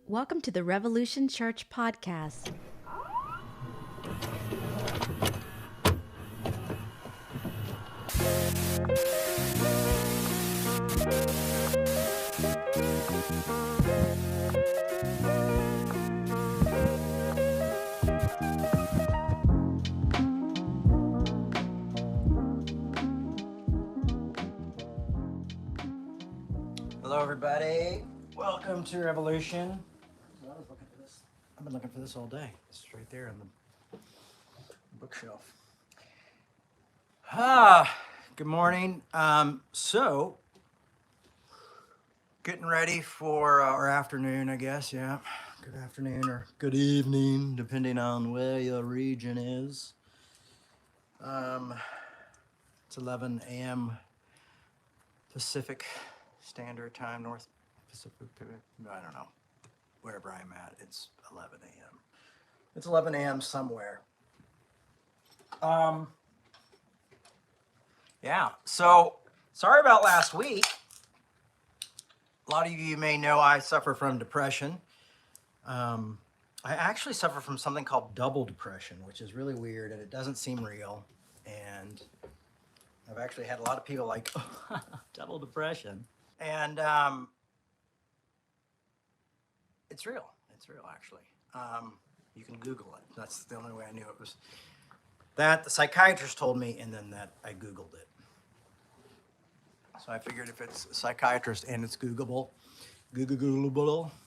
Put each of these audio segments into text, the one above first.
Welcome to the Revolution Church podcast. Hello, everybody. Welcome to Revolution. I was looking for this. I've been looking for this all day. It's right there on the bookshelf. Good morning. So, getting ready for our afternoon, I guess. Yeah, good afternoon or good evening, depending on where your region is. It's 11 a.m. Pacific Standard Time, North Pacific. I don't know. Wherever I'm at, it's 11 a.m. It's 11 a.m. somewhere. Yeah, so sorry about last week. A lot of you may know I suffer from depression. I actually suffer from something called double depression, which is really weird and it doesn't seem real. And I've actually had a lot of people like, oh, double depression. And it's real. It's real, actually. You can Google it. That's the only way I knew it was that. The psychiatrist told me, and then that I Googled it. So I figured if it's a psychiatrist and it's Googleable,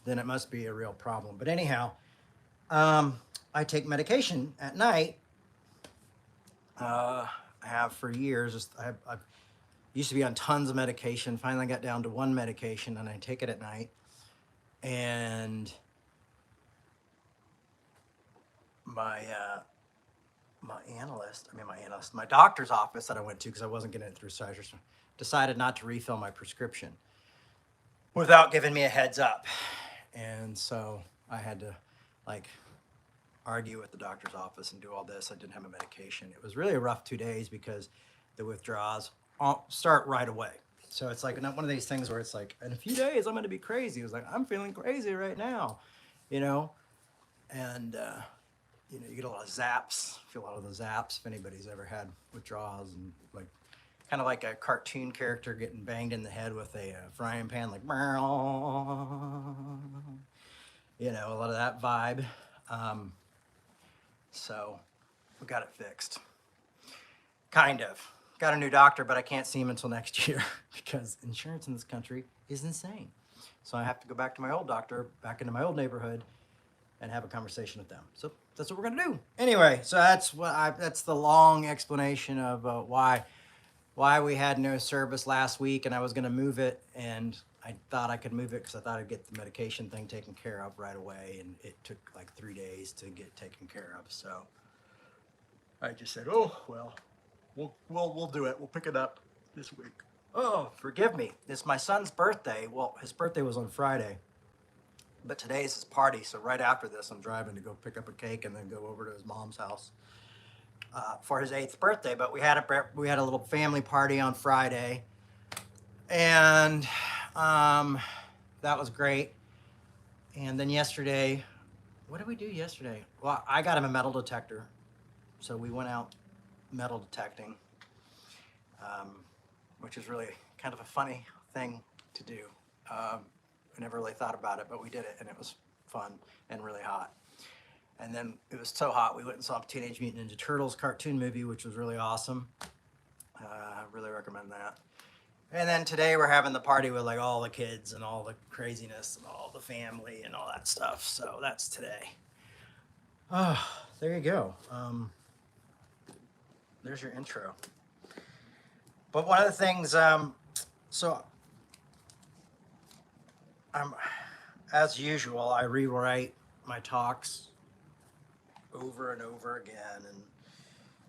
then it must be a real problem. But anyhow, I take medication at night. I have for years. I used to be on tons of medication. Finally got down to one medication, and I take it at night. And my doctor's office that I went to because I wasn't getting it through psychiatrist, decided not to refill my prescription without giving me a heads up. And so I had to argue with the doctor's office and do all this. I didn't have a medication. It was really a rough 2 days because the withdrawals start right away. So it's like not one of these things where it's like, in a few days, I'm going to be crazy. It was like, I'm feeling crazy right now, and, you get a lot of zaps, feel a lot of the zaps if anybody's ever had withdrawals, and kind of like a cartoon character getting banged in the head with a frying pan, like, a lot of that vibe. So we got it fixed. Kind of. Got a new doctor, but I can't see him until next year because insurance in this country is insane. So I have to go back to my old doctor, back into my old neighborhood, and have a conversation with them. So that's what we're gonna do. Anyway, so that's the long explanation of why we had no service last week, and I was gonna move it, and I thought I could move it because I thought I'd get the medication thing taken care of right away, and it took like 3 days to get taken care of. So I just said, oh well. We'll do it. We'll pick it up this week. Oh, forgive me. It's my son's birthday. Well, his birthday was on Friday, but today is his party. So right after this, I'm driving to go pick up a cake and then go over to his mom's house for his 8th birthday. But we had a little family party on Friday, and that was great. And then yesterday, what did we do yesterday? Well, I got him a metal detector, so we went out metal detecting, which is really kind of a funny thing to do. I never really thought about it, but we did it, and it was fun and really hot. And then it was so hot, we went and saw a Teenage Mutant Ninja Turtles cartoon movie, which was really awesome. I really recommend that. And then today we're having the party with all the kids and all the craziness and all the family and all that stuff. So that's today. Oh, there you go. There's your intro. But one of the things, as usual, I rewrite my talks over and over again and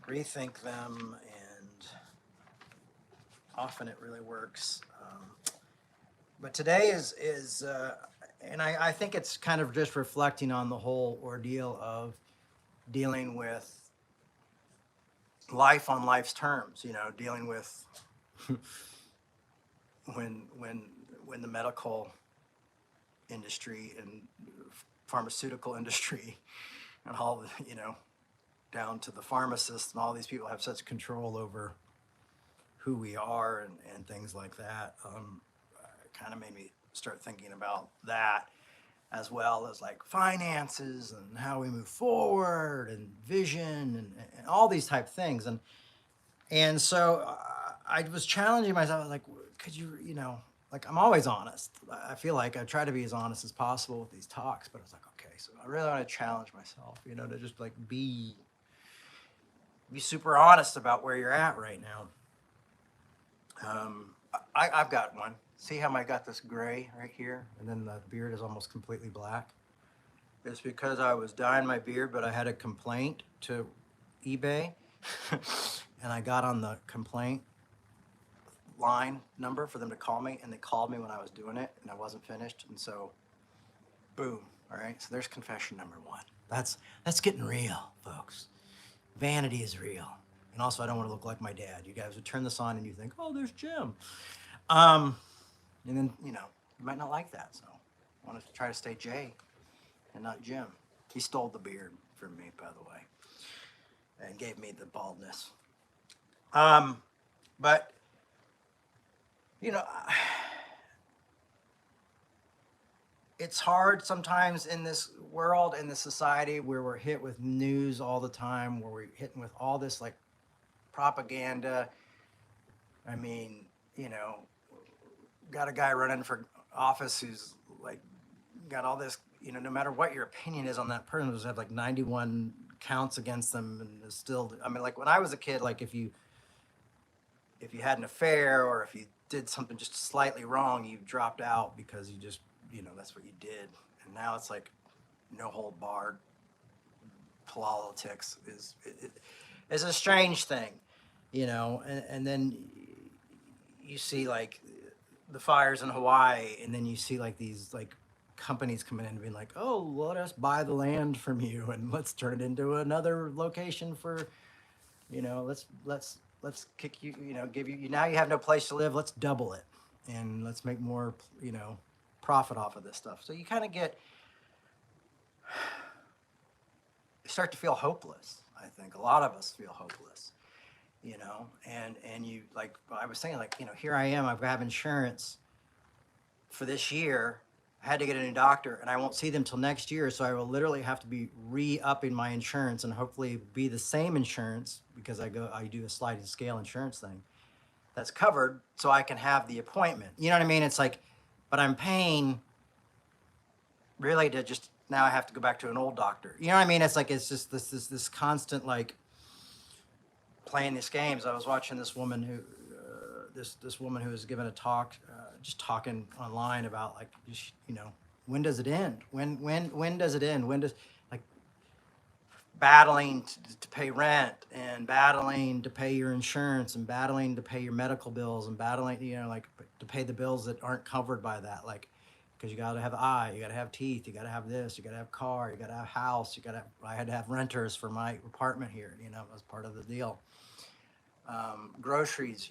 rethink them, and often it really works. But today is and I think it's kind of just reflecting on the whole ordeal of dealing with life on life's terms, dealing with when the medical industry and pharmaceutical industry and all the, down to the pharmacists, and all these people have such control over who we are and things like that. It kind of made me start thinking about that, as well as like finances and how we move forward and vision and all these type of things. And so I was challenging myself, like, could you, like, I'm always honest. I feel like I try to be as honest as possible with these talks, but I was like, okay, so I really want to challenge myself, to just like be super honest about where you're at right now. I've got one. See how I got this gray right here, and then the beard is almost completely black? It's because I was dyeing my beard, but I had a complaint to eBay, and I got on the complaint line number for them to call me, and they called me when I was doing it, and I wasn't finished, and so, boom. All right, so there's confession number one. That's getting real, folks. Vanity is real. And also, I don't want to look like my dad. You guys would turn this on and you think, oh, there's Jim. And then, you might not like that. So I wanted to try to stay Jay and not Jim. He stole the beard from me, by the way, and gave me the baldness. But, it's hard sometimes in this world, in this society, where we're hit with news all the time, where we're hitting with all this like propaganda. I mean, got a guy running for office who's like got all this, no matter what your opinion is on that person, who's have like 91 counts against them, and is still, I mean, like when I was a kid, like if you had an affair or if you did something just slightly wrong, you dropped out because you just, that's what you did. And now it's like no hold barred politics is a strange thing, and then you see like the fires in Hawaii, and then you see like these like companies coming in and being like, oh, let us buy the land from you and let's turn it into another location for, let's kick you, give you, now you have no place to live, let's double it and let's make more, profit off of this stuff. So you kind of start to feel hopeless. I think a lot of us feel hopeless, and you, like I was saying, like, here I am, I've got insurance for this year. I had to get a new doctor and I won't see them till next year. So I will literally have to be re-upping my insurance and hopefully be the same insurance, because I do a sliding scale insurance thing that's covered so I can have the appointment. You know what I mean? It's like, but I'm paying really to just, now I have to go back to an old doctor. You know what I mean? It's like, it's just this constant, like, playing these games. I was watching this woman who, this woman who was giving a talk, just talking online about like, when does it end? When does it end? When does, like, battling to pay rent and battling to pay your insurance and battling to pay your medical bills and battling, like to pay the bills that aren't covered by that. Like, because you got to have eye, you got to have teeth, you got to have this, you got to have car, you got to have house, I had to have renters for my apartment here, it was part of the deal. Groceries,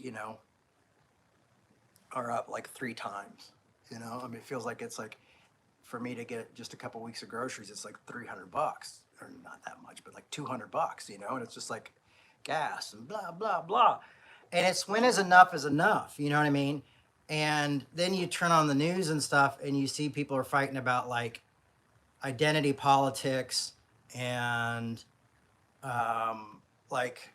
are up like 3 times, I mean, it feels like it's like, for me to get just a couple weeks of groceries, it's like $300, or not that much, but like $200, and it's just like gas and blah, blah, blah. And it's, when is enough, you know what I mean? And then you turn on the news and stuff and you see people are fighting about like identity politics and like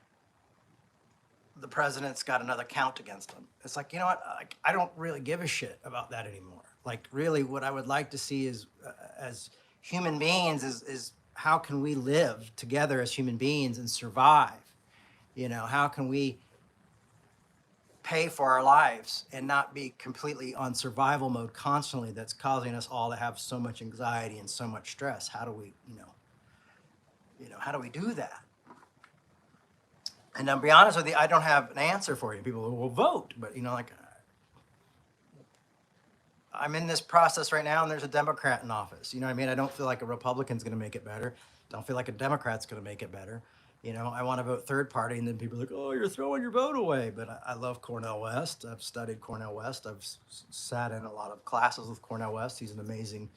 the president's got another count against him. It's like, you know what? I don't really give a shit about that anymore. Like, really, what I would like to see is, as human beings, is how can we live together as human beings and survive? How can we pay for our lives and not be completely on survival mode constantly? That's causing us all to have so much anxiety and so much stress. How do we, how do we do that? And I'll be honest with you, I don't have an answer for you. People will vote, but like, I'm in this process right now, and there's a Democrat in office. You know what I mean? I don't feel like a Republican's going to make it better. Don't feel like a Democrat's going to make it better. I want to vote third party, and then people are like, oh, you're throwing your vote away. But I love Cornel West. I've studied Cornel West. I've sat in a lot of classes with Cornel West. He's an amazing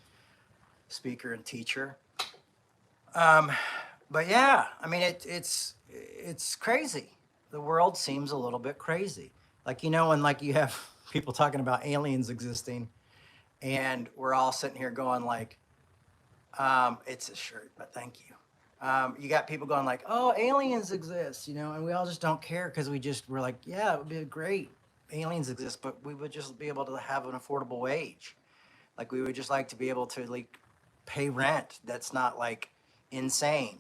speaker and teacher. But yeah, I mean, it's crazy. The world seems a little bit crazy. Like, when like you have people talking about aliens existing, and we're all sitting here going like, it's a shirt, but thank you. You got people going like, oh, aliens exist, and we all just don't care because we're like, yeah, it would be great. Aliens exist, but we would just be able to have an affordable wage. Like we would just like to be able to like pay rent that's not like insane,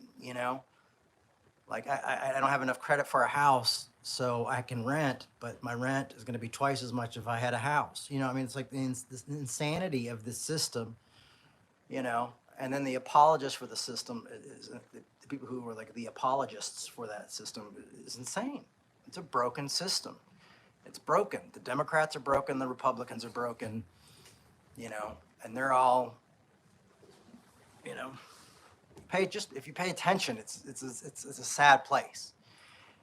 Like I don't have enough credit for a house, so I can rent, but my rent is going to be twice as much if I had a house. I mean, it's like this insanity of the system, and then the apologists for the system is the people who are like the apologists for that system is insane. It's a broken system. It's broken. The Democrats are broken. The Republicans are broken, and they're all, if you pay attention, it's a sad place.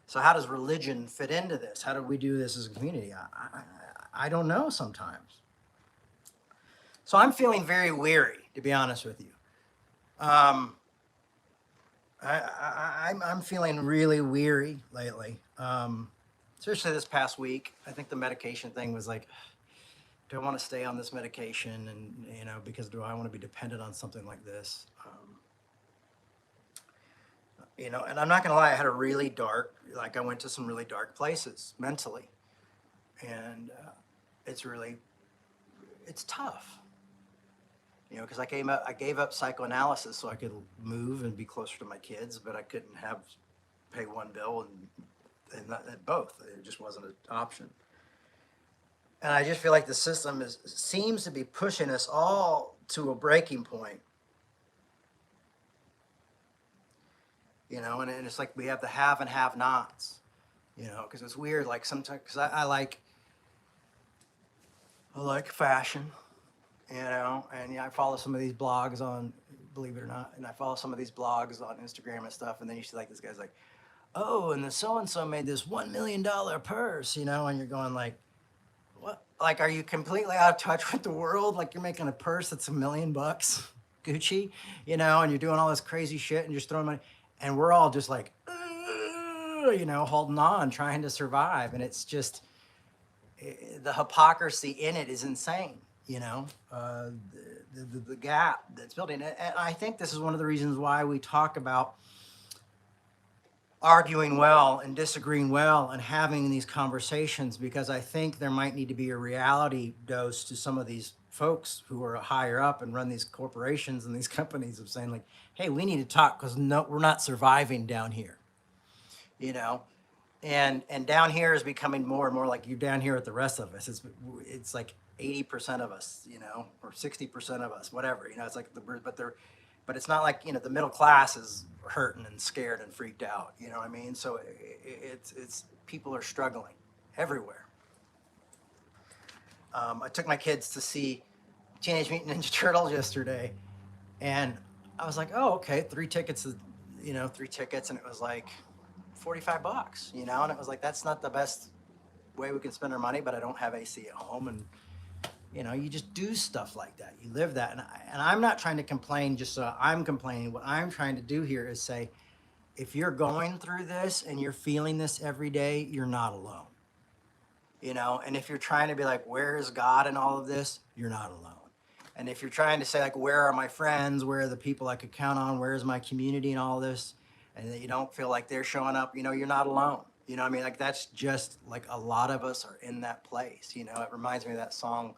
So how does religion fit into this? How do we do this as a community? I don't know sometimes. So I'm feeling very weary, to be honest with you. I'm feeling really weary lately, especially this past week. I think the medication thing was like, do I want to stay on this medication? And, because do I want to be dependent on something like this? And I'm not going to lie, I had I went to some really dark places mentally. And it's tough. Because I gave up psychoanalysis so I could move and be closer to my kids, but I couldn't pay one bill and both. It just wasn't an option. And I just feel like the system seems to be pushing us all to a breaking point. And it's like we have the have and have nots, because it's weird. Like sometimes, because I like fashion, and I follow some of these blogs on, believe it or not, and I follow some of these blogs on Instagram and stuff, and then you see like this guy's like, oh, and the so-and-so made this $1 million purse, and you're going like, what? Like, are you completely out of touch with the world? Like you're making a purse that's $1 million, Gucci, and you're doing all this crazy shit and just throwing money, and we're all just like, holding on, trying to survive, and it's just, the hypocrisy in it is insane. The gap that's building. And I think this is one of the reasons why we talk about arguing well and disagreeing well and having these conversations, because I think there might need to be a reality dose to some of these folks who are higher up and run these corporations and these companies of saying like, hey, we need to talk because we're not surviving down here, and down here is becoming more and more like you down here with the rest of us. It's like 80% of us, or 60% of us, whatever, it's like but it's not like, the middle class is hurting and scared and freaked out, you know what I mean? So it's people are struggling everywhere. I took my kids to see Teenage Mutant Ninja Turtles yesterday, and I was like, oh, okay, 3 tickets, and it was like $45, and it was like, that's not the best way we can spend our money, but I don't have AC at home, and you just do stuff like that. You live that. And I'm not trying to complain just so I'm complaining. What I'm trying to do here is say, if you're going through this and you're feeling this every day, you're not alone. And if you're trying to be like, where is God in all of this? You're not alone. And if you're trying to say like, where are my friends? Where are the people I could count on? Where is my community in all this? And that you don't feel like they're showing up, you're not alone. What I mean? Like that's just like a lot of us are in that place. It reminds me of that song,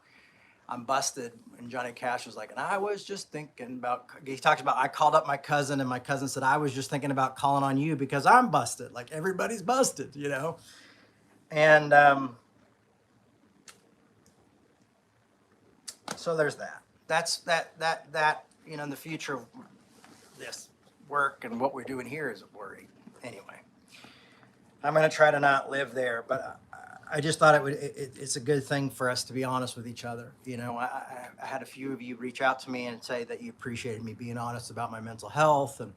I'm Busted, and Johnny Cash was like, and I was just thinking about, he talks about, I called up my cousin and my cousin said, I was just thinking about calling on you because I'm busted. Like everybody's busted, And so there's that. That's that, in the future, this work and what we're doing here is a worry. Anyway, I'm going to try to not live there, but I just thought it's a good thing for us to be honest with each other. I had a few of you reach out to me and say that you appreciated me being honest about my mental health and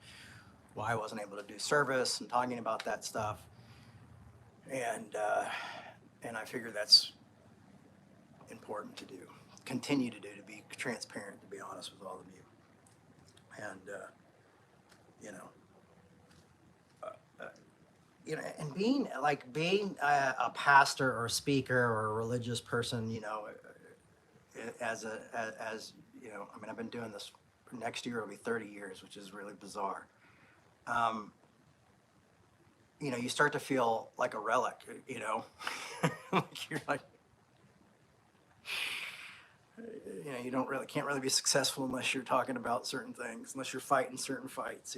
why I wasn't able to do service and talking about that stuff. And I figure that's important to do, continue to do, to be transparent, to be honest with all of you. And, you know, and being a pastor or a speaker or a religious person, as I mean, I've been doing this. Next year will be 30 years, which is really bizarre. You start to feel like a relic. You're like, you can't really be successful unless you're talking about certain things, unless you're fighting certain fights.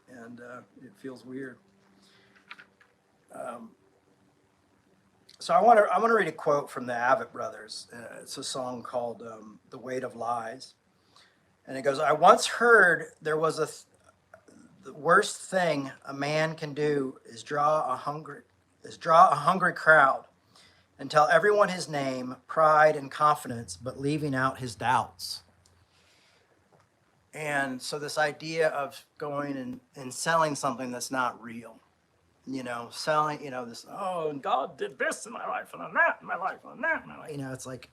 And it feels weird. So I want to read a quote from the Avett Brothers. It's a song called "The Weight of Lies," and it goes, "I once heard there was the worst thing a man can do is draw a hungry crowd and tell everyone his name, pride, and confidence, but leaving out his doubts." And so this idea of going and selling something that's not real, selling, this, oh, and God did this in my life and then that in my life and that in my life. It's like,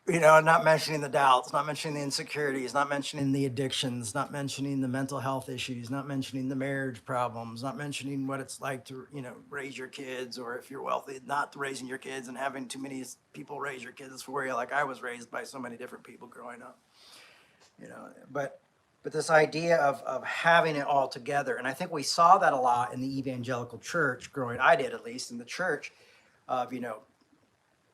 not mentioning the doubts, not mentioning the insecurities, not mentioning the addictions, not mentioning the mental health issues, not mentioning the marriage problems, not mentioning what it's like to, raise your kids, or if you're wealthy, not raising your kids and having too many people raise your kids for you, like I was raised by so many different people growing up, but this idea of having it all together. And I think we saw that a lot in the evangelical church growing, I did at least, in the church, of,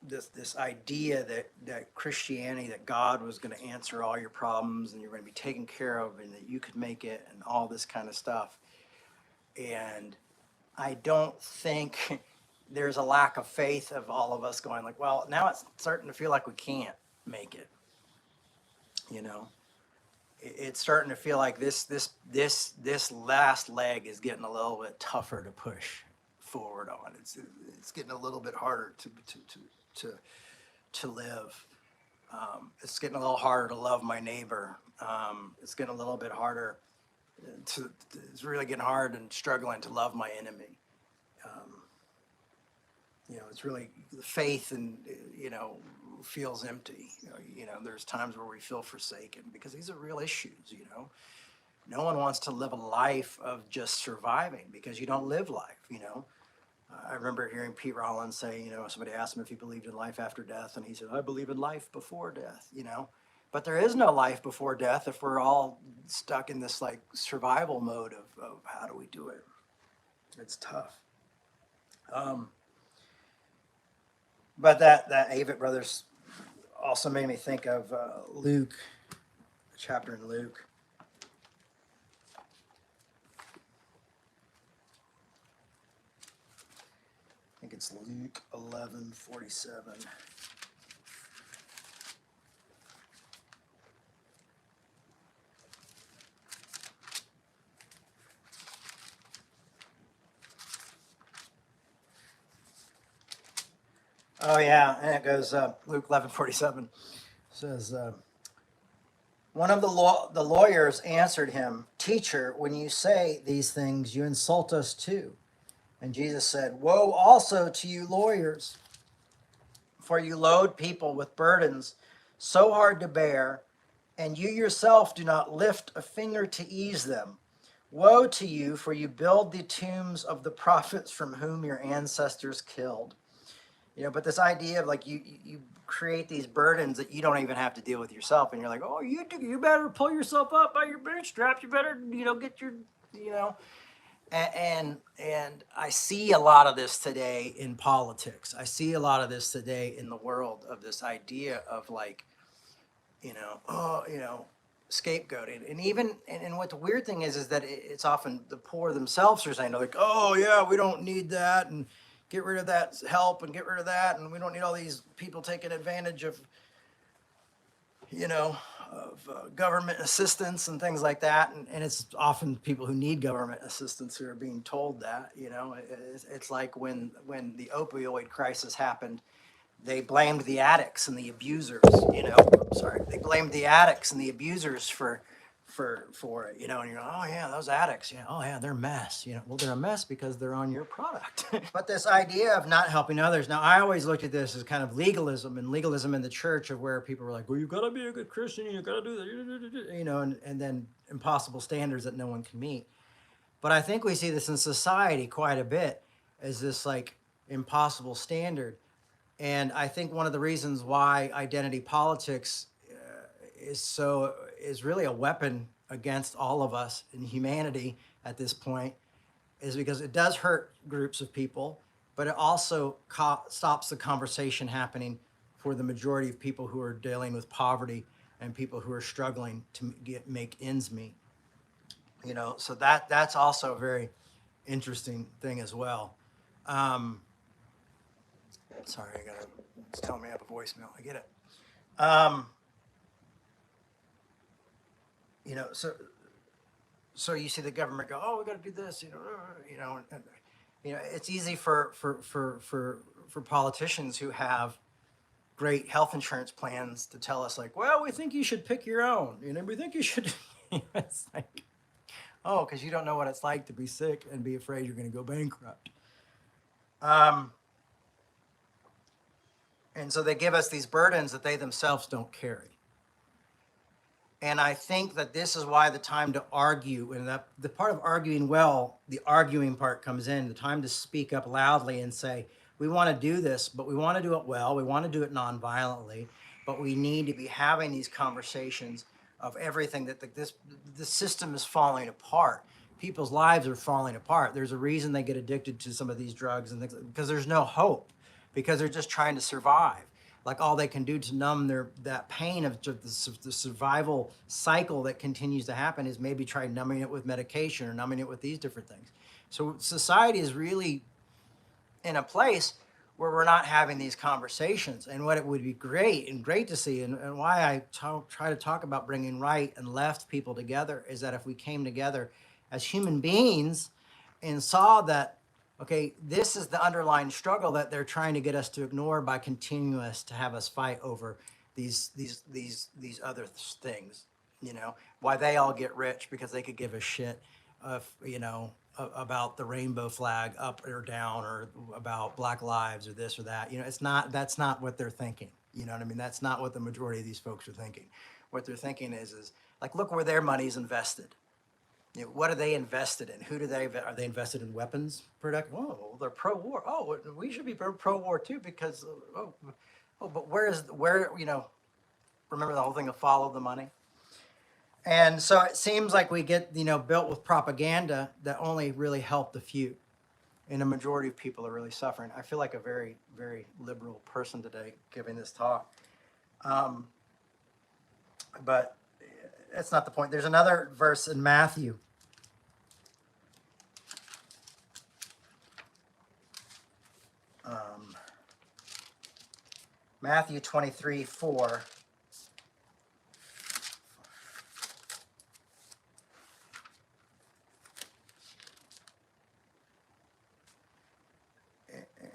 this idea that Christianity, that God was going to answer all your problems and you're going to be taken care of and that you could make it and all this kind of stuff. And I don't think there's a lack of faith of all of us going like, well, now it's starting to feel like we can't make it. It's starting to feel like this last leg is getting a little bit tougher to push forward on. It's getting a little bit harder to live. It's getting a little harder to love my neighbor. It's getting a little bit harder it's really getting hard and struggling to love my enemy. It's really faith, and feels empty. There's times where we feel forsaken because these are real issues. No one wants to live a life of just surviving, because you don't live life. I remember hearing Pete Rollins say, somebody asked him if he believed in life after death, and he said, I believe in life before death. But there is no life before death if we're all stuck in this like survival mode of how do we do it. It's tough. But that Avett Brothers also made me think of Luke, a chapter in Luke. I think it's Luke 11:47. Oh yeah, and it goes Luke 11:47 says, one of the lawyers answered him, Teacher, when you say these things, you insult us too. And Jesus said, Woe also to you lawyers, for you load people with burdens so hard to bear, and you yourself do not lift a finger to ease them. Woe to you, for you build the tombs of the prophets from whom your ancestors killed. But this idea of like you create these burdens that you don't even have to deal with yourself, and you're like, oh, you better pull yourself up by your bootstraps. You better get your and I see a lot of this today in politics. I see a lot of this today in the world of this idea of like, scapegoating. And even, and what the weird thing is that it's often the poor themselves are saying like, oh yeah, we don't need that, and get rid of that help and get rid of that. And we don't need all these people taking advantage of, government assistance and things like that. And it's often people who need government assistance who are being told that, it's like when the opioid crisis happened, They blamed the addicts and the abusers, sorry. They blamed the addicts and the abusers for it, and you're, oh yeah, those addicts, oh yeah, they're a mess, well, they're a mess because they're on your product. But this idea of not helping others, now I always looked at this as kind of legalism in the church, of where people were like, well, you gotta be a good Christian, you gotta do that, and then impossible standards that no one can meet. But I think we see this in society quite a bit, as this like impossible standard. And I think one of the reasons why identity politics is really a weapon against all of us in humanity at this point, is because it does hurt groups of people, but it also stops the conversation happening for the majority of people who are dealing with poverty and people who are struggling to make ends meet. So that's also a very interesting thing as well. Sorry, it's telling me I have a voicemail. I get it. So you see the government go, oh, we got to do this, it's easy for politicians who have great health insurance plans to tell us like, well, we think you should pick your own, we think you should. It's like, oh, because you don't know what it's like to be sick and be afraid you're going to go bankrupt. And so they give us these burdens that they themselves don't carry. And I think that this is why the time to argue, and that the part of arguing well, the arguing part comes in, the time to speak up loudly and say, we want to do this, but we want to do it well, we want to do it non-violently, but we need to be having these conversations of everything that the system is falling apart. People's lives are falling apart. There's a reason they get addicted to some of these drugs and things, because there's no hope, because they're just trying to survive. Like all they can do to numb that pain of the survival cycle that continues to happen is maybe try numbing it with medication or numbing it with these different things. So society is really in a place where we're not having these conversations. And what it would be great to see, and why I try to talk about bringing right and left people together, is that if we came together as human beings and saw that, okay, this is the underlying struggle that they're trying to get us to ignore by continuous to have us fight over these other things, why they all get rich because they could give a shit of, about the rainbow flag up or down, or about Black lives or this or that. That's not what they're thinking. You know what I mean? That's not what the majority of these folks are thinking. What they're thinking is like, look where their money's invested. What are they invested in? Are they invested in weapons production? Oh, they're pro-war. Oh, we should be pro-war too, because but remember the whole thing of follow the money. And so it seems like we get built with propaganda that only really help the few, and a majority of people are really suffering. I feel like a very, very liberal person today giving this talk, but that's not the point. There's another verse in Matthew. Matthew 23:4.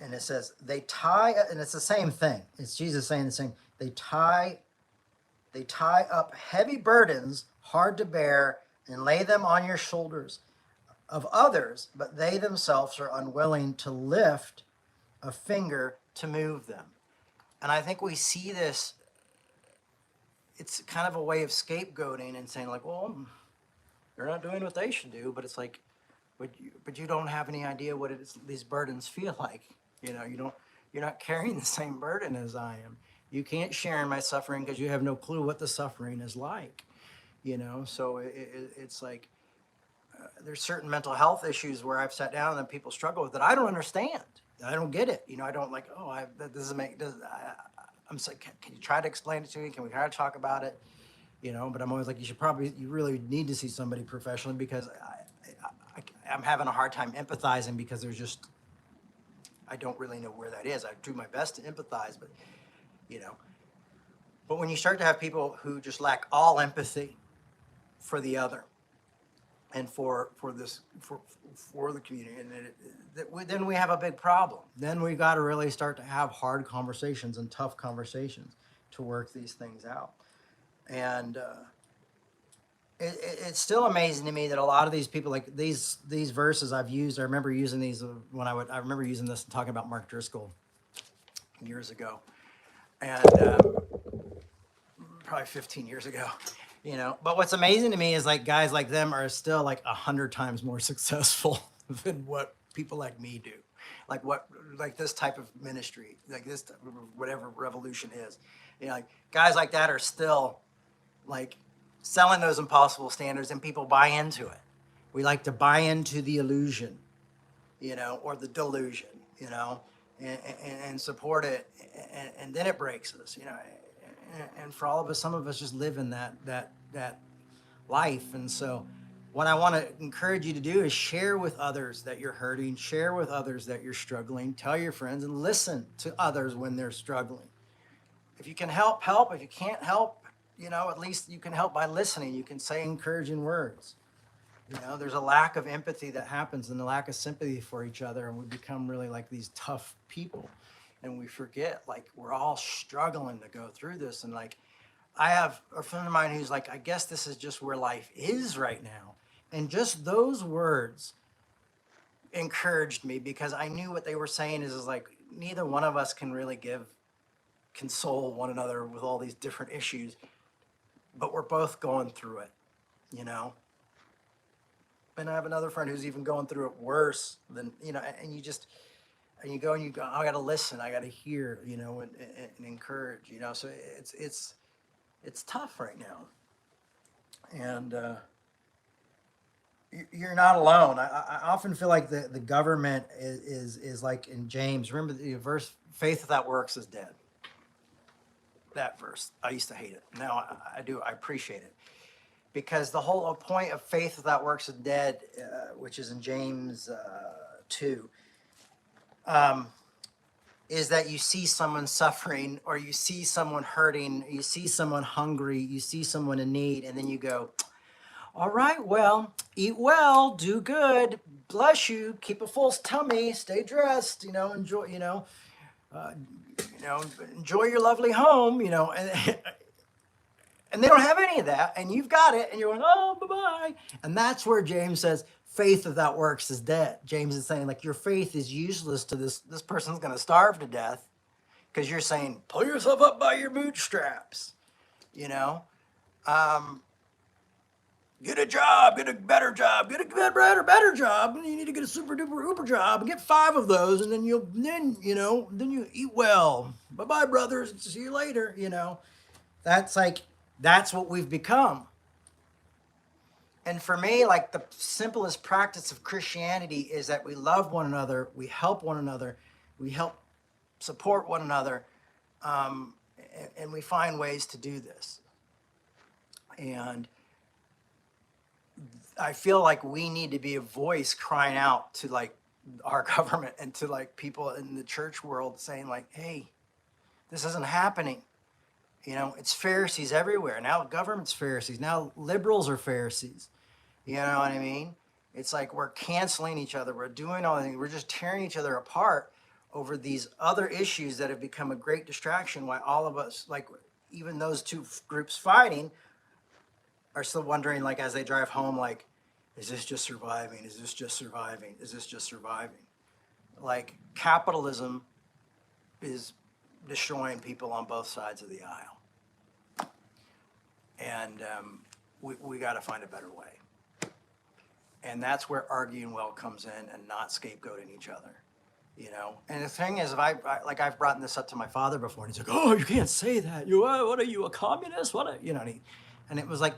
And it says, and it's the same thing. It's Jesus saying the same. They tie up heavy burdens, hard to bear, and lay them on your shoulders of others, but they themselves are unwilling to lift a finger to move them. And I think we see this, it's kind of a way of scapegoating and saying like, well, they're not doing what they should do, but it's like, but you don't have any idea what these burdens feel like. You're not carrying the same burden as I am. You can't share in my suffering because you have no clue what the suffering is like. So it's like, there's certain mental health issues where I've sat down and then people struggle with that I don't understand. I don't get it. I don't like, that doesn't make, I'm saying, can you try to explain it to me? Can we try to talk about it? But I'm always like, you really need to see somebody professionally, because I'm having a hard time empathizing, because I don't really know where that is. I do my best to empathize, but when you start to have people who just lack all empathy for the other, and for the community, and then we have a big problem. Then we got to really start to have hard conversations and tough conversations to work these things out. And it's still amazing to me that a lot of these people, like these verses I've used. I remember using these when I remember using this and talking about Mark Driscoll years ago, and probably 15 years ago. But what's amazing to me is like guys like them are still like 100 times more successful than what people like me do, like this type of ministry, like this whatever revolution is. Like guys like that are still like selling those impossible standards, and people buy into it. We like to buy into the illusion, or the delusion, and support it, and then it breaks us, and for all of us, some of us just live in that life. And so what I want to encourage you to do is share with others that you're hurting, share with others that you're struggling, tell your friends, and listen to others when they're struggling. If you can help. If you can't help, at least you can help by listening. You can say encouraging words. There's a lack of empathy that happens, and a lack of sympathy for each other, and we become really like these tough people, and we forget like we're all struggling to go through this. And like I have a friend of mine who's like, I guess this is just where life is right now. And just those words encouraged me, because I knew what they were saying is like neither one of us can really console one another with all these different issues, but we're both going through it, And I have another friend who's even going through it worse than, and you go, I got to listen, I got to hear, and encourage, so it's tough right now. And you're not alone. I often feel like the government is like in James. Remember the verse, faith without works is dead. That verse, I used to hate it. Now I do, I appreciate it. Because the whole point of faith without works is dead, which is in James 2, is that you see someone suffering, or you see someone hurting, you see someone hungry, you see someone in need, and then you go, all right, well, eat well, do good, bless you, keep a full tummy, stay dressed, enjoy, enjoy your lovely home, and they don't have any of that, and you've got it, and you're going, oh, bye-bye. And that's where James says, faith without works is dead. James is saying, like, your faith is useless to this person's going to starve to death, because you're saying, pull yourself up by your bootstraps, get a job, get a better job, get a better job, and you need to get a super duper uber job, and get 5 of those, and then you eat well. Bye-bye, brothers, see you later, That's what we've become. And for me, like the simplest practice of Christianity is that we love one another, we help one another, we help support one another, and we find ways to do this. And I feel like we need to be a voice crying out to like our government and to like people in the church world saying like, hey, this isn't happening. It's Pharisees everywhere. Now government's Pharisees. Now liberals are Pharisees. You know what I mean? It's like we're canceling each other. We're doing all the things. We're just tearing each other apart over these other issues that have become a great distraction, while all of us, like even those two groups fighting, are still wondering, like as they drive home, like, is this just surviving? Is this just surviving? Is this just surviving? Like capitalism is destroying people on both sides of the aisle. And we got to find a better way. And that's where arguing well comes in, and not scapegoating each other, And the thing is, if I've brought this up to my father before, and he's like, oh, you can't say that. What are you, a communist? And it was like,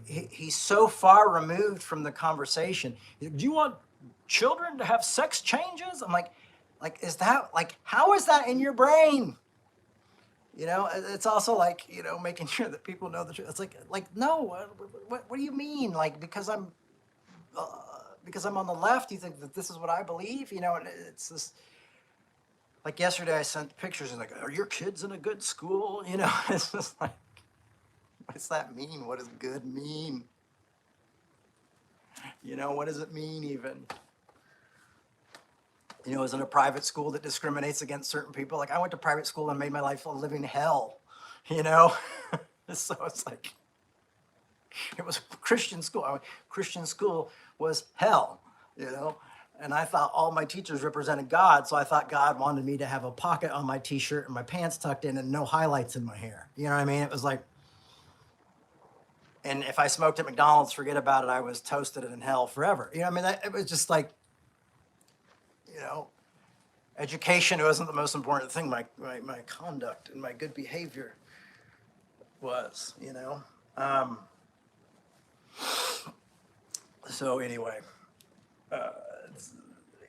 he's so far removed from the conversation. He's like, do you want children to have sex changes? I'm like, is that, like, how is that in your brain? It's also like, making sure that people know the truth. It's like, no, what do you mean? Like, because I'm on the left, you think that this is what I believe? It's this, like yesterday I sent pictures and like, are your kids in a good school? It's just like, what's that mean? What does good mean? You know, what does it mean even? You know, is it a private school that discriminates against certain people? Like I went to private school and made my life a living hell, you know? So it's like, it was a Christian school. Christian school was hell, you know? And I thought all my teachers represented God, so I thought God wanted me to have a pocket on my t-shirt and my pants tucked in and no highlights in my hair. You know what I mean? It was like, and if I smoked at McDonald's, forget about it. I was toasted in hell forever. You know what I mean? It was just like, you know, education wasn't the most important thing. My conduct and my good behavior was, you know. So anyway,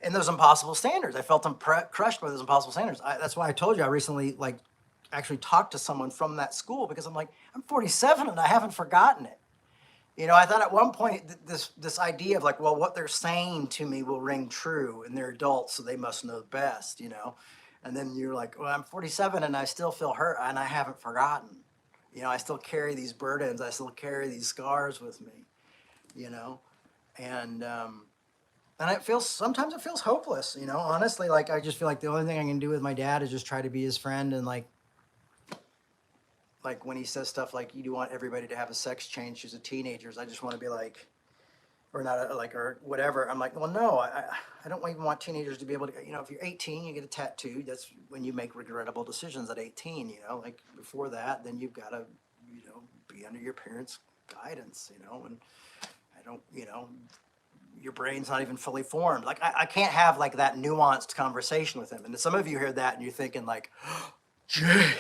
and those impossible standards, I felt crushed by those impossible standards. That's why I told you I recently actually talked to someone from that school because I'm like, I'm 47 and I haven't forgotten it. You know, I thought at one point this idea of like, well, what they're saying to me will ring true, and they're adults, so they must know best, you know. And then you're like, well, I'm 47 and I still feel hurt, and I haven't forgotten. You know, I still carry these burdens, I still carry these scars with me, you know, and it feels sometimes it feels hopeless, you know. Honestly, like I just feel like the only thing I can do with my dad is just try to be his friend, and like when he says stuff like you do want everybody to have a sex change as a teenagers, I just want to be like, or not like, or whatever. I'm like, well, no, I don't even want teenagers to be able to, you know, if you're 18, you get a tattoo. That's when you make regrettable decisions at 18, you know, like before that, then you've got to, you know, be under your parents' guidance, you know, and I don't, you know, your brain's not even fully formed. Like I can't have like that nuanced conversation with him. And some of you hear that and you're thinking like, Jay,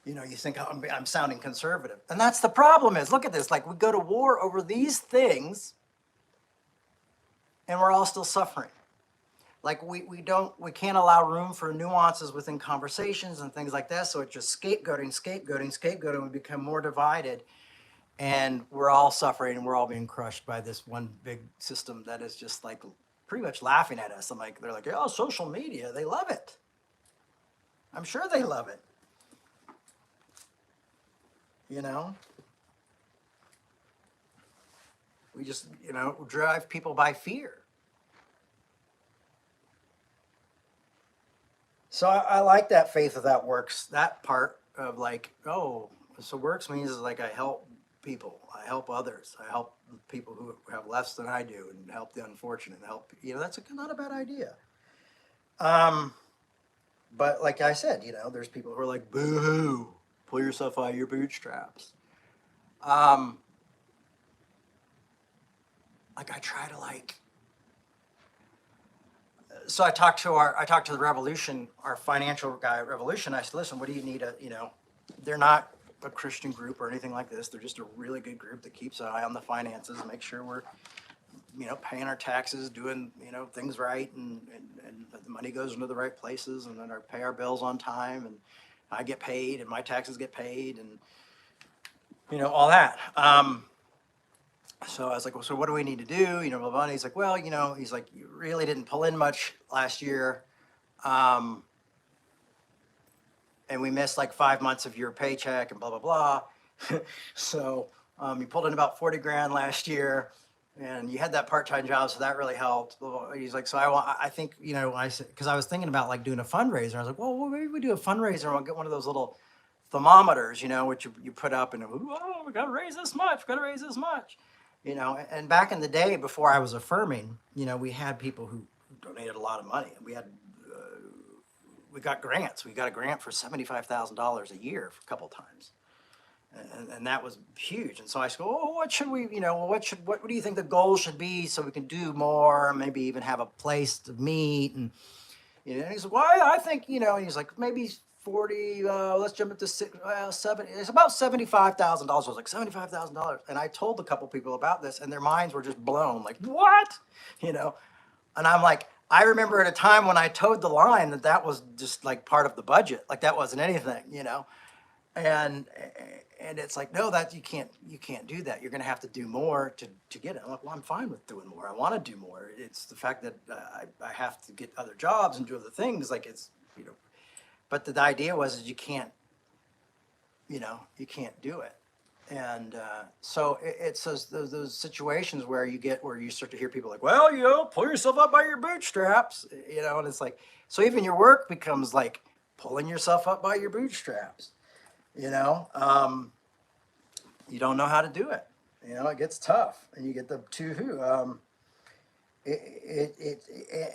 you know, you think I'm sounding conservative. And that's the problem is, look at this, like we go to war over these things and we're all still suffering. Like we can't allow room for nuances within conversations and things like that. So it's just scapegoating. We become more divided and we're all suffering and we're all being crushed by this one big system that is just like pretty much laughing at us. I'm like, they're like, oh, social media, they love it. I'm sure they love it. You know, we just, you know, drive people by fear. So I like that faith without works, that part of like, oh, so works means is like I help people, I help others, I help people who have less than I do, and help the unfortunate, and help, you know, that's not a bad idea. But like I said, you know, there's people who are like, boo hoo, pull yourself out of your bootstraps. Like I try to like, so I talked to the Revolution, our financial guy at Revolution. I said, listen, what do you need? You know, they're not a Christian group or anything like this. They're just a really good group that keeps an eye on the finances, make sure we're, you know, paying our taxes, doing, you know, things right, and the money goes into the right places, and then pay our bills on time, and I get paid, and my taxes get paid, and you know, all that. So I was like, well, so what do we need to do? You know, blah, blah. And he's like, well, you know, he's like, you really didn't pull in much last year. And we missed like 5 months of your paycheck and blah, blah, blah. So you pulled in about 40 grand last year and you had that part-time job. So that really helped. Blah, blah. He's like, so I think, you know, I said, cause I was thinking about like doing a fundraiser. I was like, well, maybe we do a fundraiser and we'll get one of those little thermometers, you know, which you put up and, oh, we got to raise this much, we got to raise this much. You know, and back in the day before I was affirming, you know, we had people who donated a lot of money. We got grants. We got a grant for $75,000 a year for a couple of times. And that was huge. And so I said, oh, what should we, you know, what do you think the goal should be so we can do more, maybe even have a place to meet? And, you know, and he said, well, I think, you know, and he's like, maybe 40, let's jump up to 70, it's about $75,000. I was like, $75,000. And I told a couple people about this and their minds were just blown, like, what? You know? And I'm like, I remember at a time when I towed the line that was just like part of the budget. Like that wasn't anything, you know? And it's like, no, that you can't do that. You're going to have to do more to get it. I'm like, well, I'm fine with doing more. I want to do more. It's the fact that I have to get other jobs and do other things. Like it's, you know, but the idea was is you can't, you know, you can't do it. And so it's those situations where you start to hear people like, well, pull yourself up by your bootstraps, and it's like, so even your work becomes like pulling yourself up by your bootstraps, you know. You don't know how to do it. It gets tough, and you get the two who.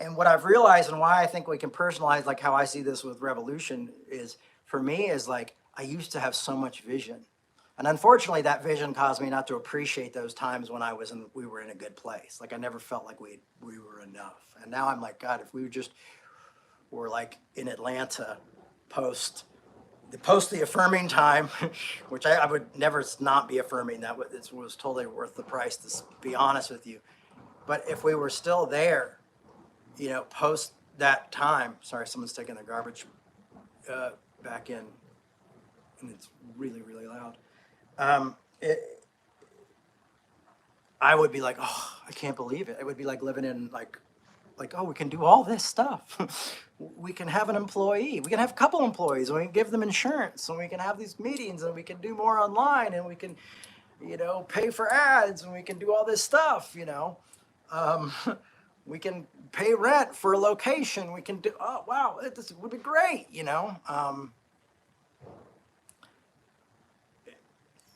And what I've realized and why I think we can personalize like how I see this with revolution is for me is like I used to have so much vision. And unfortunately that vision caused me not to appreciate those times when we were in a good place. Like I never felt like we were enough. And now I'm like, God, if we just were like in Atlanta post the affirming time, which I would never not be affirming. It was totally worth the price, to be honest with you. But if we were still there, post that time, sorry, someone's taking their garbage back in, and it's really, really loud. Um, it, I would be like, oh, I can't believe it. It would be like living in oh, we can do all this stuff. We can have an employee. We can have a couple employees. And we can give them insurance. And we can have these meetings. And we can do more online. And we can, pay for ads. And we can do all this stuff. Um, we can pay rent for a location. We can do. Oh wow, this would be great.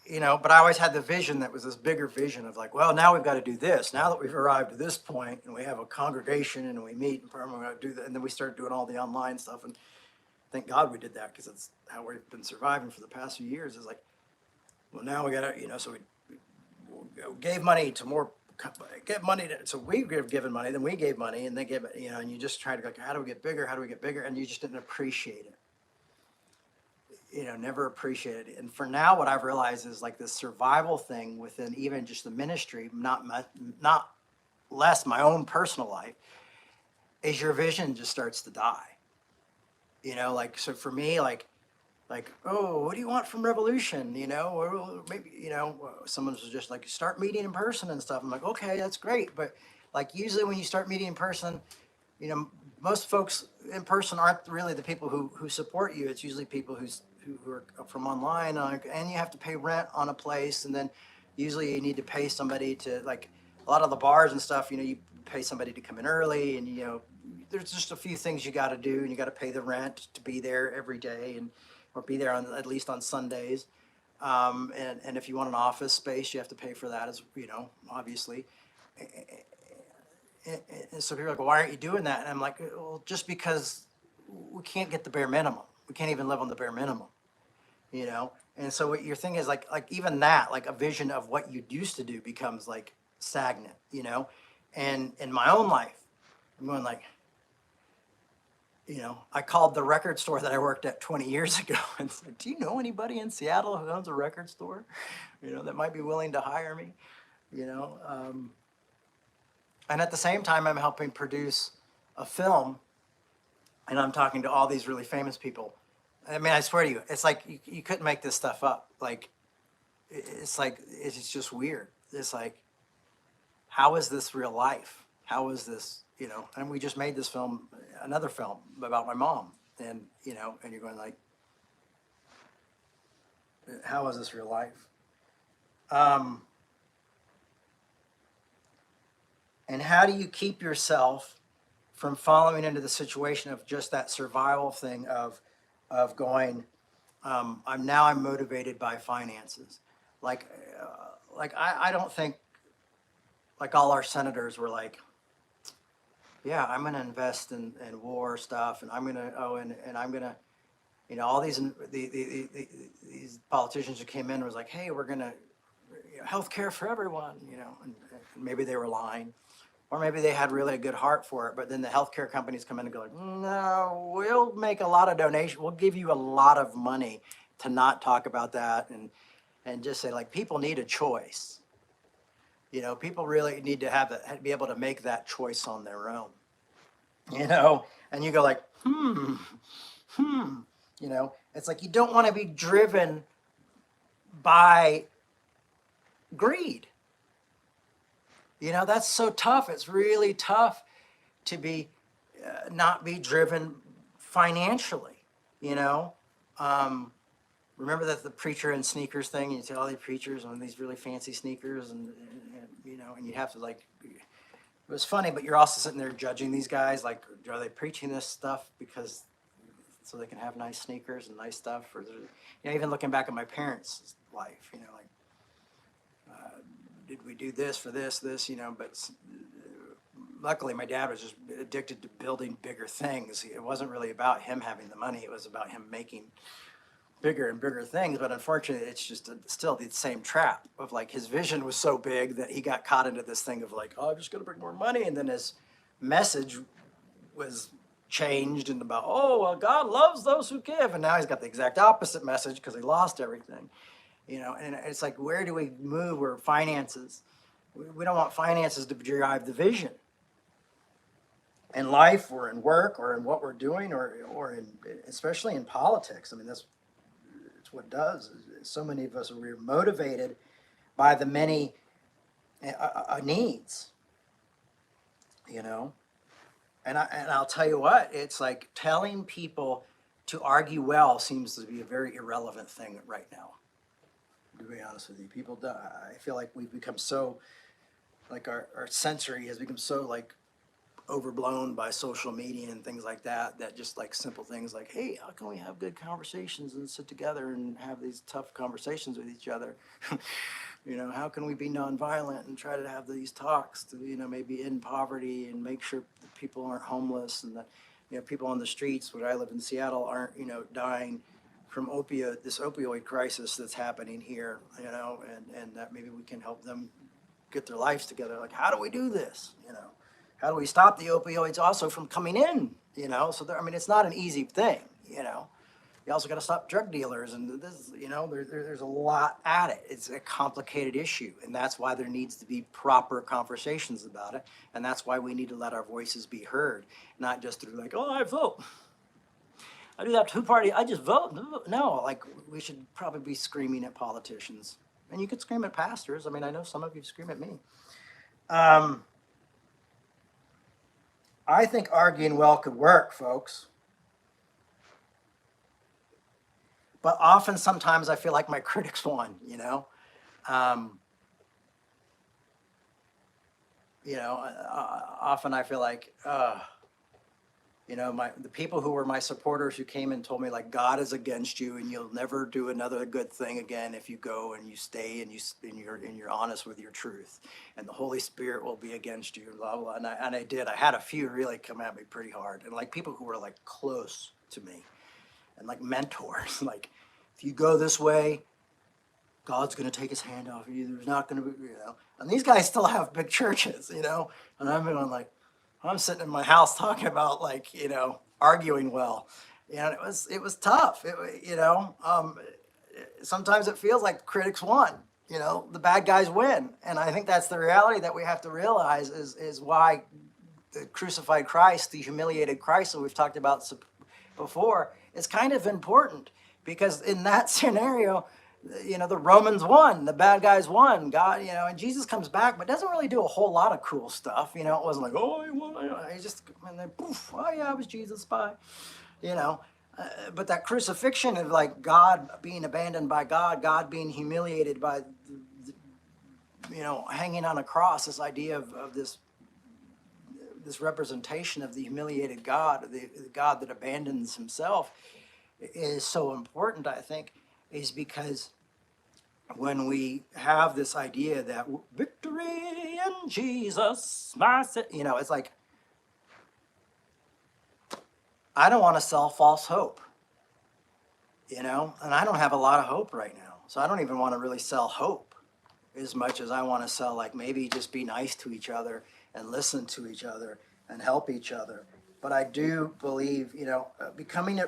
But I always had the vision that was this bigger vision of like, well, now we've got to do this. Now that we've arrived at this point and we have a congregation and we meet and we're going to do that. And then we started doing all the online stuff. And thank God we did that because it's how we've been surviving for the past few years is like, well, now we got to, so we gave money to more, get money to, so we have given money, then we gave money and they give it, and you just try to go, how do we get bigger? How do we get bigger? And you just didn't appreciate it. Never appreciated it. And for now, what I've realized is like this survival thing within even just the ministry, not less my own personal life, is your vision just starts to die. Like, so for me, oh, what do you want from Revolution? Or maybe, someone was just like, start meeting in person and stuff. I'm like, okay, that's great. But like, usually when you start meeting in person, most folks in person aren't really the people who support you. It's usually people who are from online, and you have to pay rent on a place, and then usually you need to pay somebody to like a lot of the bars and stuff. You pay somebody to come in early, and there's just a few things you got to do, and you got to pay the rent to be there every day, or be there at least on Sundays. And if you want an office space, you have to pay for that as obviously. And so people are like, well, why aren't you doing that? And I'm like, well, just because we can't get the bare minimum. We can't even live on the bare minimum, And so what your thing is like even that, like a vision of what you used to do becomes like stagnant, And in my own life, I'm going like, I called the record store that I worked at 20 years ago and said, do you know anybody in Seattle who owns a record store, that might be willing to hire me, And at the same time, I'm helping produce a film, and I'm talking to all these really famous people. I mean, I swear to you, it's like you couldn't make this stuff up. Like, it's just weird. It's like, how is this real life? How is this, And we just made this film, another film about my mom, and and you're going like, how is this real life? And how do you keep yourself from following into the situation of just that survival thing of going, I'm motivated by finances. Like I don't think like all our senators were like, yeah, I'm going to invest in war stuff, and I'm going to and I'm going to, all these these politicians who came in was like, hey, we're going to health care for everyone, and maybe they were lying. Or maybe they had really a good heart for it, but then the healthcare companies come in and go like, no, we'll make a lot of donations. We'll give you a lot of money to not talk about that and just say like, people need a choice. People really need to be able to make that choice on their own. And you go like, it's like you don't want to be driven by greed. That's so tough. It's really tough to be not be driven financially, remember that the preacher in sneakers thing? You see all these preachers on these really fancy sneakers, and you know, and you have to like. It was funny, but you're also sitting there judging these guys. Like, are they preaching this stuff because so they can have nice sneakers and nice stuff? Or, you know, even looking back at my parents' life, you know, like, did we do this for this, you know? But luckily, my dad was just addicted to building bigger things. It wasn't really about him having the money; it was about him making bigger and bigger things. But unfortunately, it's just still the same trap of like his vision was so big that he got caught into this thing of like, oh, I'm just going to bring more money, and then his message was changed and about, oh, well, God loves those who give, and now he's got the exact opposite message because he lost everything, you know. And it's like, where do we move? Where finances? We don't want finances to drive the vision in life or in work or in what we're doing or in especially in politics. I mean, that's what it does. So many of us are motivated by the many needs, you know. And I'll tell you what, it's like telling people to argue well seems to be a very irrelevant thing right now. To be honest with you, people, I feel like we've become so, like our sensory has become so like overblown by social media and things like that, that just like simple things like, hey, how can we have good conversations and sit together and have these tough conversations with each other? You know, how can we be nonviolent and try to have these talks to, you know, maybe end poverty and make sure that people aren't homeless and that, you know, people on the streets, where I live in Seattle, aren't, you know, dying from this opioid crisis that's happening here, you know, and that maybe we can help them get their lives together. Like, how do we do this, you know? How do we stop the opioids also from coming in, you know? So there, I mean, it's not an easy thing, you know? You also got to stop drug dealers, and this, you know, there's a lot at it. It's a complicated issue, and that's why there needs to be proper conversations about it, and that's why we need to let our voices be heard, not just through like, oh, I vote. I do that two-party. I just vote. No, like we should probably be screaming at politicians, and you could scream at pastors. I mean, I know some of you scream at me. I think arguing well could work, folks. But often, sometimes I feel like my critics won, you know? Often I feel like, you know, the people who were my supporters who came and told me like, God is against you and you'll never do another good thing again if you go and you stay and you're honest with your truth, and the Holy Spirit will be against you, and blah blah. And I did. I had a few really come at me pretty hard, and like people who were like close to me and like mentors, like if you go this way, God's going to take his hand off of you. There's not going to be, you know. And these guys still have big churches, you know. And I'm going like, I'm sitting in my house talking about like, you know, arguing well. And it was tough. You know, sometimes it feels like critics won. You know, the bad guys win. And I think that's the reality that we have to realize is why the crucified Christ, the humiliated Christ that we've talked about before, is kind of important, because in that scenario, you know, the Romans won, the bad guys won, God, you know, and Jesus comes back, but doesn't really do a whole lot of cool stuff. You know, it wasn't like, oh, he won, he just, and then poof, oh yeah, I was Jesus' spy, you know. But that crucifixion of like God being abandoned by God, God being humiliated by, you know, hanging on a cross, this idea of this representation of the humiliated God, the God that abandons himself, is so important, I think, is because when we have this idea that victory in Jesus, you know, it's like, I don't want to sell false hope, you know, and I don't have a lot of hope right now. So I don't even want to really sell hope as much as I want to sell, like, maybe just be nice to each other and listen to each other and help each other. But I do believe, you know,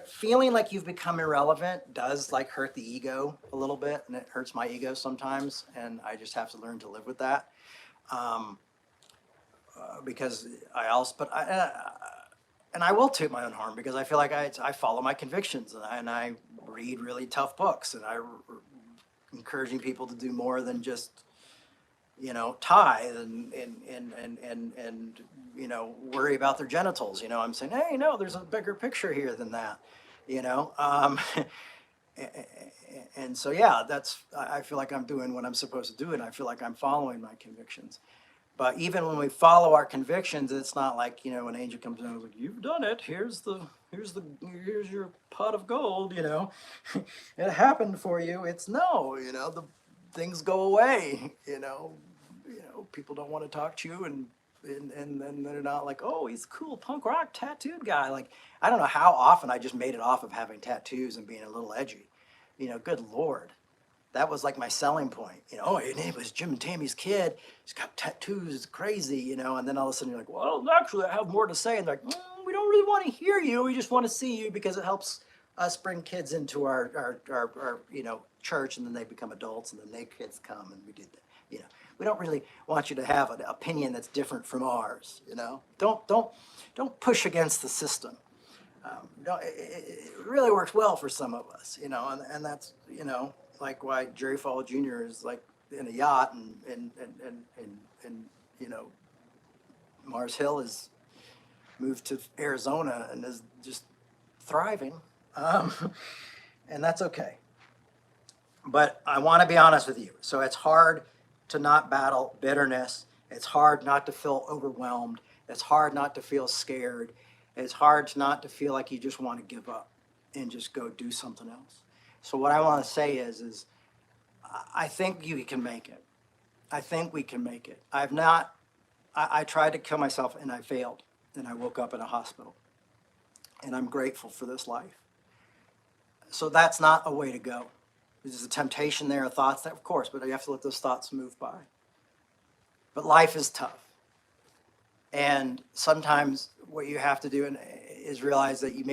feeling like you've become irrelevant does like hurt the ego a little bit, and it hurts my ego sometimes, and I just have to learn to live with that. Because and I will toot my own horn, because I feel like I follow my convictions, and I read really tough books, and encouraging people to do more than just, you know, tithe and you know, worry about their genitals. You know, I'm saying, hey, no, there's a bigger picture here than that. You know, And so, yeah, I feel like I'm doing what I'm supposed to do, and I feel like I'm following my convictions. But even when we follow our convictions, it's not like, an angel comes in and is like, "You've done it. Here's your pot of gold. It happened for you." It's no, the things go away. People don't want to talk to you, and then they're not like, "Oh, he's a cool punk rock tattooed guy." Like, I don't know how often I just made it off of having tattoos and being a little edgy. Good Lord, that was like my selling point. Oh, your name was Jim and Tammy's kid. He's got tattoos. It's crazy. And then all of a sudden you're like, well, actually, I have more to say. And they're like, we don't really want to hear you. We just want to see you because it helps us bring kids into our church, and then they become adults, and then their kids come, and we do that. We don't really want you to have an opinion that's different from ours. Don't push against the system. It really works well for some of us, and that's, like why Jerry Falwell Jr. is like in a yacht, and Mars Hill has moved to Arizona and is just thriving, um, and that's okay. But I want to be honest with you. So it's hard to not battle bitterness. It's hard not to feel overwhelmed. It's hard not to feel scared. It's hard not to feel like you just want to give up and just go do something else. So what I want to say is I think you can make it. I think we can make it. I tried to kill myself and I failed. And I woke up in a hospital. And I'm grateful for this life. So that's not a way to go. There's a temptation there, thoughts that, of course, but you have to let those thoughts move by. But life is tough. And sometimes what you have to do is realize that you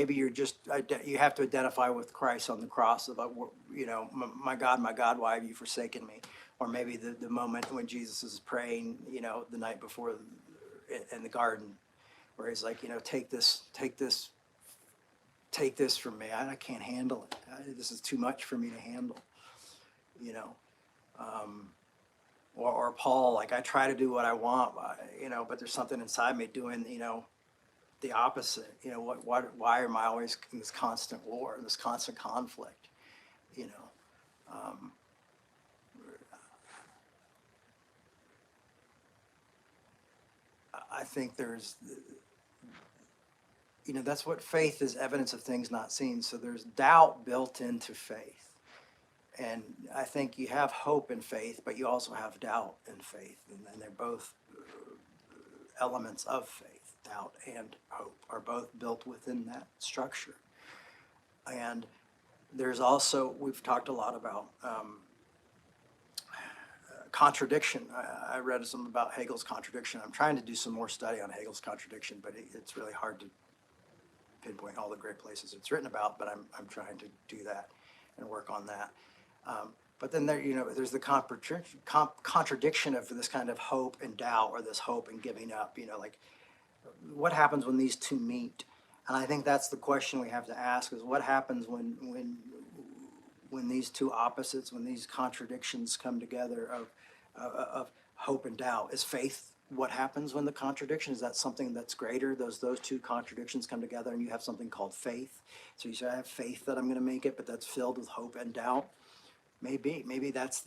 have to identify with Christ on the cross of, my God, why have you forsaken me? Or maybe the moment when Jesus is praying, the night before in the garden, where he's like, take this from me. I can't handle it. This is too much for me to handle, or Paul, like, I try to do what I want, but there's something inside me doing, the opposite. Why am I always in this constant war, this constant conflict? I think that's what faith is, evidence of things not seen. So there's doubt built into faith. And I think you have hope in faith, but you also have doubt in faith. And they're both elements of faith. Doubt and hope are both built within that structure. And there's also, we've talked a lot about contradiction. I read some about Hegel's contradiction. I'm trying to do some more study on Hegel's contradiction, but it's really hard to pinpoint all the great places it's written about, but I'm trying to do that and work on that. But then there's the contradiction of this kind of hope and doubt, or this hope and giving up, like, what happens when these two meet? And I think that's the question we have to ask, is what happens when these two opposites, when these contradictions come together of hope and doubt? Is faith what happens when the contradiction? Is that something that's greater? Those two contradictions come together and you have something called faith. So you say, I have faith that I'm going to make it, but that's filled with hope and doubt. Maybe that's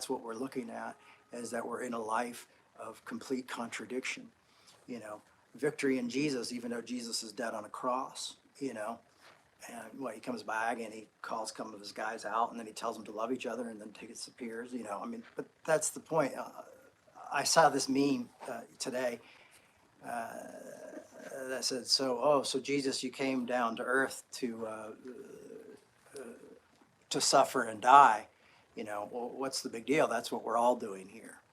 what we're looking at, is that we're in a life of complete contradiction. Victory in Jesus, even though Jesus is dead on a cross, and he comes back and he calls some of his guys out, and then he tells them to love each other, and then disappears, but that's the point. I saw this meme today that said, so Jesus, you came down to earth to suffer and die, well, what's the big deal? That's what we're all doing here,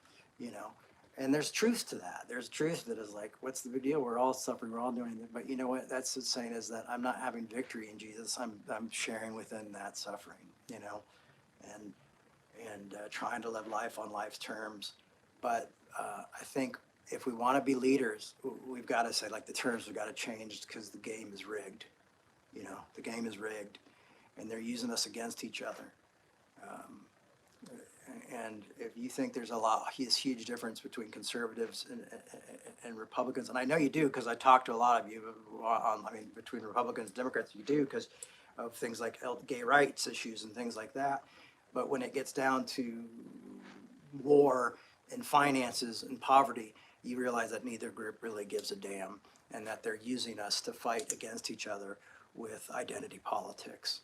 and there's truth to that. There's truth that is like, what's the big deal? We're all suffering, we're all doing it. But you know what that's saying, is that I'm not having victory in Jesus. I'm sharing within that suffering, and trying to live life on life's terms. But I think if we want to be leaders, we've got to say, like, the terms have got to change, because the game is rigged. The game is rigged, and they're using us against each other. And if you think there's this huge difference between conservatives and Republicans, and I know you do, because I talk to a lot of you between Republicans and Democrats, you do, because of things like gay rights issues and things like that. But when it gets down to war and finances and poverty, you realize that neither group really gives a damn, and that they're using us to fight against each other with identity politics.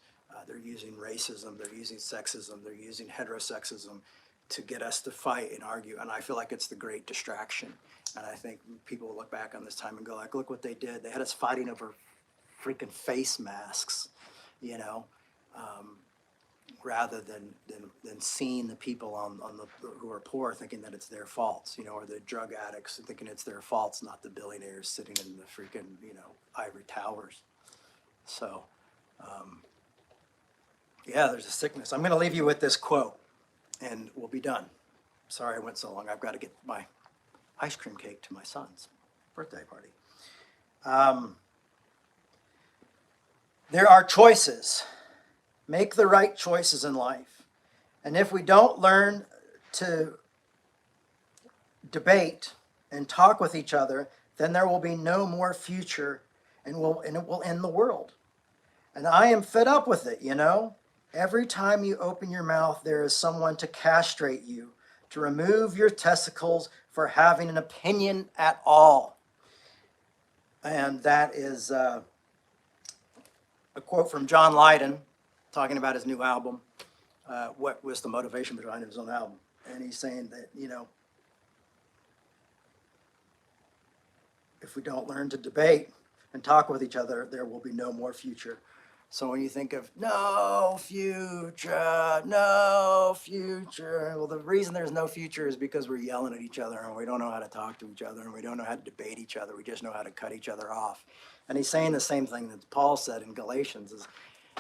They're using racism, they're using sexism, they're using heterosexism to get us to fight and argue. And I feel like it's the great distraction. And I think people will look back on this time and go like, look what they did. They had us fighting over freaking face masks, you know, rather than seeing the people on the who are poor thinking that it's their faults, you know, or the drug addicts thinking it's their faults, not the billionaires sitting in the freaking, you know, ivory towers. So, yeah, there's a sickness. I'm going to leave you with this quote, and we'll be done. Sorry I went so long. I've got to get my ice cream cake to my son's birthday party. There are choices. Make the right choices in life. And if we don't learn to debate and talk with each other, then there will be no more future, and it will end the world. And I am fed up with it, you know? Every time you open your mouth, there is someone to castrate you, to remove your testicles for having an opinion at all. And that is a quote from John Lydon talking about his new album, what was the motivation behind his own album. And he's saying that, you know, if we don't learn to debate and talk with each other, there will be no more future. So when you think of no future, well, the reason there's no future is because we're yelling at each other and we don't know how to talk to each other and we don't know how to debate each other. We just know how to cut each other off. And he's saying the same thing that Paul said in Galatians is,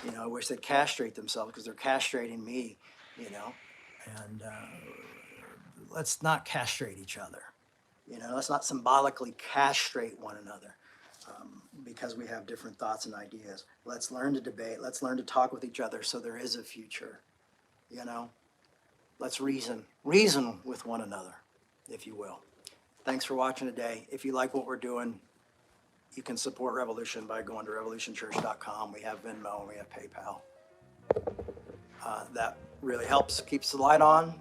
you know, I wish they'd castrate themselves because they're castrating me, you know. And let's not castrate each other. You know, let's not symbolically castrate one another. Because we have different thoughts and ideas. Let's learn to debate. Let's learn to talk with each other so there is a future, you know? Let's reason with one another, if you will. Thanks for watching today. If you like what we're doing, you can support Revolution by going to revolutionchurch.com. We have Venmo and we have PayPal. That really helps, keeps the light on.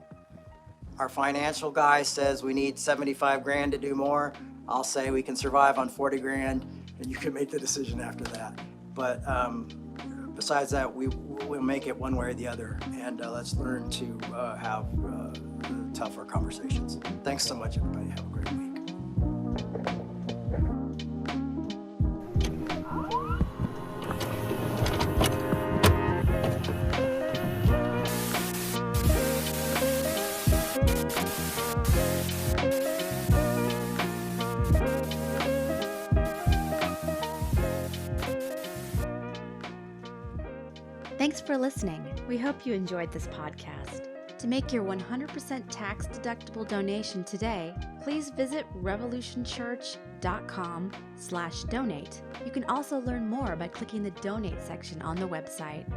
Our financial guy says we need 75 grand to do more. I'll say we can survive on 40 grand. And you can make the decision after that. But besides that, we'll make it one way or the other. And let's learn to have tougher conversations. Thanks so much, everybody. Have a great week. Thanks for listening. We hope you enjoyed this podcast. To make your 100% tax-deductible donation today, please visit revolutionchurch.com/donate. You can also learn more by clicking the donate section on the website.